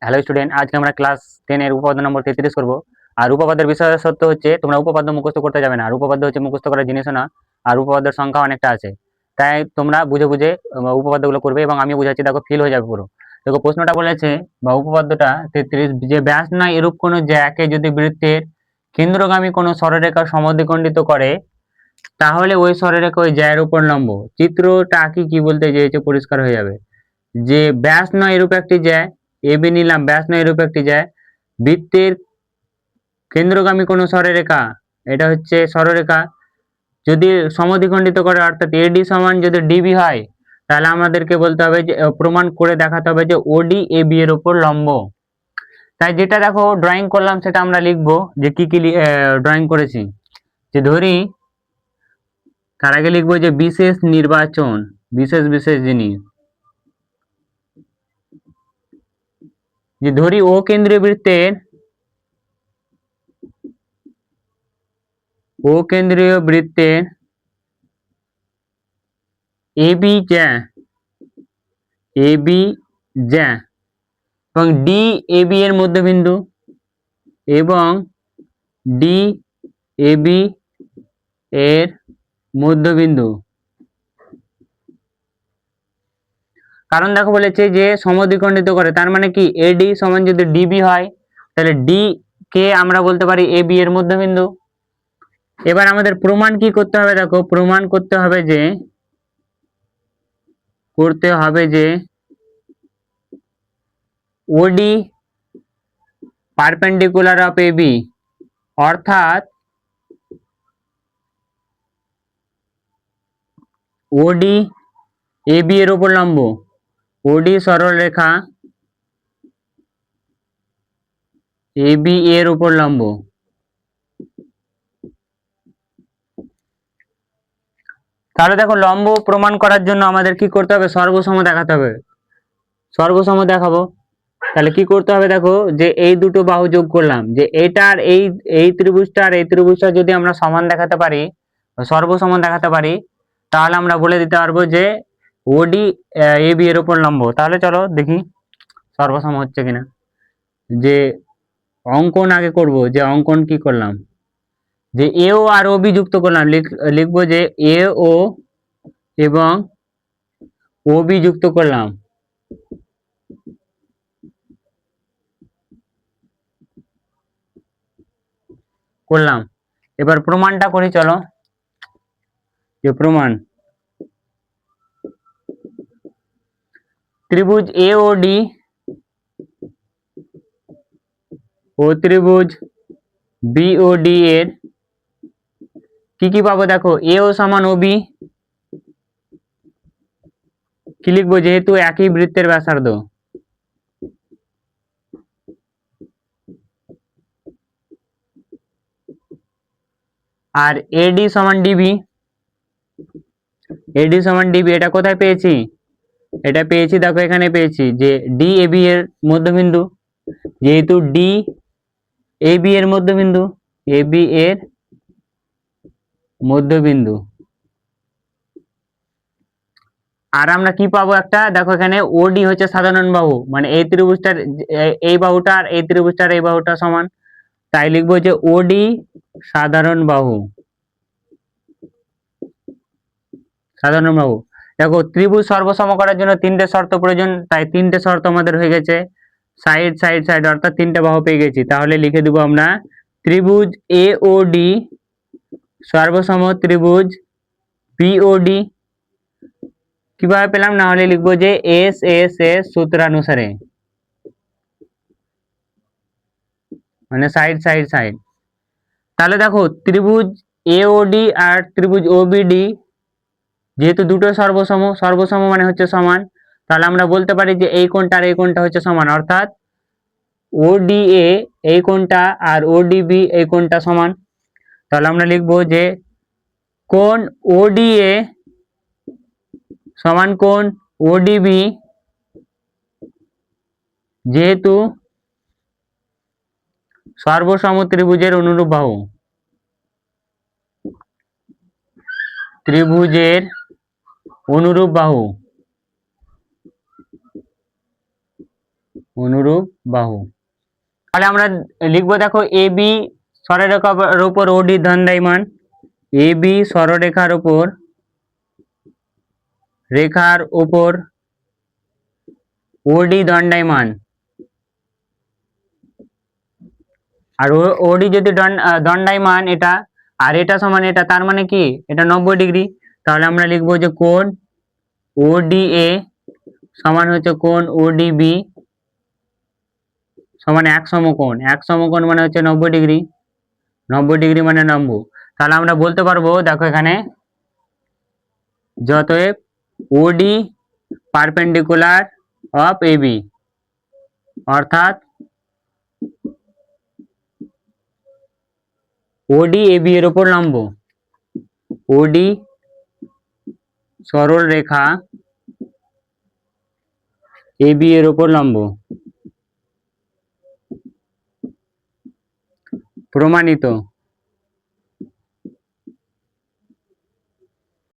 Hello student, আজকে আমরা class 10 এর উপপাদ্য নম্বর 33 করব। আর উপপাদ্যের বিশেষত্ব হচ্ছে তোমরা উপপাদ্য মুখস্থ করতে যাবে না। আর উপপাদ্য হচ্ছে মুখস্থ করার জিনিসও না, আর উপপাদ্যের সংখ্যা অনেকটা আছে, তাই তোমরা বুঝে বুঝে উপপাদ্যগুলো করবে এবং আমি বুঝাচ্ছি, দেখো ফিল হয়ে যাবে পুরো। দেখো প্রশ্নটা বলেছে বা উপপাদ্যটা 33, যে ব্যাস নয় এরূপ কোনো জ্যাকে যদি বৃত্তের কেন্দ্রগামী কোনো সরলরেখা সমদ্বিখণ্ডিত করে, তাহলে ওই সরলরেখা ওই জ্যায়ের উপর লম্ব। চিত্রটা কি বলতে চেয়েছে পরিষ্কার হয়ে যাবে। যে ব্যাস নয় এরূপ একটি জ্যা, এবি নিলাম, ব্যাস নয় এরূপ একটি জ্যা বৃত্তের কেন্দ্রগামী কোনো সরলরেখা, এটা হচ্ছে সরলরেখা, যদি সমদ্বিখণ্ডিত করে অর্থাৎ এডি সমান যদি ডিবি হয়, তাহলে আমাদেরকে বলতে হবে যে প্রমাণ করে দেখাতে হবে যে ওডি এবি এর উপর লম্ব। তাই যেটা দেখো ড্রয়িং করলাম সেটা আমরা লিখবো যে কি ড্রয়িং করেছি। যে ধরি, তার আগে লিখবো যে বিশেষ নির্বাচন, বিশেষ বিশেষ জিনিস। যে ধরি ও কেন্দ্রীয় বৃত্তের এবি জ্যা এবং ডি এবি এর মধ্যবিন্দু এবং ডি এবি এর মধ্যবিন্দু। কারণ দেখো বলেছে যে সমদ্বিখণ্ডিত করে, তার মানে কি এডি সমান যদি ডিবি হয়, তাহলে ডি কে আমরা বলতে পারি এবি এর মধ্যবিন্দু। এবার আমাদের প্রমাণ কি করতে হবে, দেখো প্রমাণ করতে হবে যে ওডি পারপেন্ডিকুলার অফ এবি, অর্থাৎ ওডি এবি এর উপর লম্ব। ওডি সরলরেখা এবি এর উপর লম্ব। তাহলে দেখো লম্ব প্রমাণ করার জন্য আমাদের কি করতে হবে, সর্বসম দেখাতে হবে। সর্বসম দেখাবো, তাহলে কি করতে হবে, দেখো যে এই দুটো বাহু যোগ করলাম, যে এইটার এই ত্রিভুজটা আর এই ত্রিভুজটা যদি আমরা সমান দেখাতে পারি, সর্বসম দেখাতে পারি, তাহলে আমরা বলে দিতে পারবো যে ওডি এবি এর উপর লম্ব। তাহলে চলো দেখি সর্বসম হচ্ছে কিনা। যে অঙ্কন আগে করব, যে অঙ্কন কি করলাম, যে এ ও আর ও বি যুক্ত করলাম, লিখবো যে এ ও এবং ও বি যুক্ত করলাম। এবার প্রমাণটা করি, চলো। যে প্রমাণ, ত্রিভুজ এ ও ডি ও ত্রিভুজ বি ও ডি এর কি পাবো, দেখো এ ও সমান ও বি, কি লিখবো, যেহেতু একই বৃত্তের ব্যাসার্ধ, আর এডি সমান ডিবি। এটা কোথায় পেয়েছি, এটা পেয়েছি দেখো এখানে পেয়েছি, যে ডি এবি এর মধ্যবিন্দু, যেহেতু ডি এবি এর মধ্যবিন্দু, এবি এর মধ্যবিন্দু। আর আমরা কি পাবো একটা, দেখো এখানে ওডি হচ্ছে সাধারণ বাহু, মানে এই ত্রিভুজটার এই বাহুটা আর এই ত্রিভুজটার এই বাহুটা সমান, তাই লিখবো যে ওডি সাধারণ বাহু। দেখো ত্রিভুজ সর্বসম করার জন্য তিনটে শর্ত প্রয়োজন, তাই তিনটে শর্ত আমাদের হয়ে গেছে, সাইড সাইড সাইড, অর্থাৎ তিনটে বাহু পেয়ে গেছি। তাহলে লিখে দেবো আমরা ত্রিভুজ এ ও ডি সর্বসম ত্রিভুজ বিওডি। কিভাবে পেলাম, না হলে লিখবো যে এস এস এস সূত্রানুসারে, মানে সাইড সাইড সাইড। তাহলে দেখো ত্রিভুজ এওডি আর ত্রিভুজ ওবিডি, যেহেতু দুটো সর্বসম মানে হচ্ছে সমান, তাহলে আমরা বলতে পারি যে এই কোণটা আর এই কোণটা হচ্ছে সমান, অর্থাৎ ওডিএ এই কোণটা আর ওডিবি এই কোণটা সমান। তাহলে আমরা লিখবো যে কোণ ওডিএ সমান কোণ ওডিবি, যেহেতু সর্বসম ত্রিভুজের অনুরূপ বাহু, ত্রিভুজের অনুরূপ বাহু। অনুরূপ বাহু। তাহলে আমরা লিখবো, দেখো এ বি সরলরেখার উপর ওডি দণ্ডায়মান, এ বি সরলরেখার উপর ওডি দণ্ডায়মান, আর ওডি যদি দণ্ডায়মান এটা, আর এটা সমান এটা, তার মানে কি এটা 90 ডিগ্রি। তাহলে আমরা লিখবো যে কোণ ওডিএ সমান হচ্ছে কোণ ওডিবি সমান এক সমকোণ। এক সমকোণ মানে হচ্ছে 90 ডিগ্রি, 90 ডিগ্রি মানে লম্ব। তাহলে আমরা বলতে পারবো, দেখো এখানে, অতএব ওডি পারপেন্ডিকুলার অফ এবি, অর্থাৎ ওডি এবি এর উপর লম্ব, ওডি সরল রেখা এবি এর উপর লম্ব। প্রমাণিত।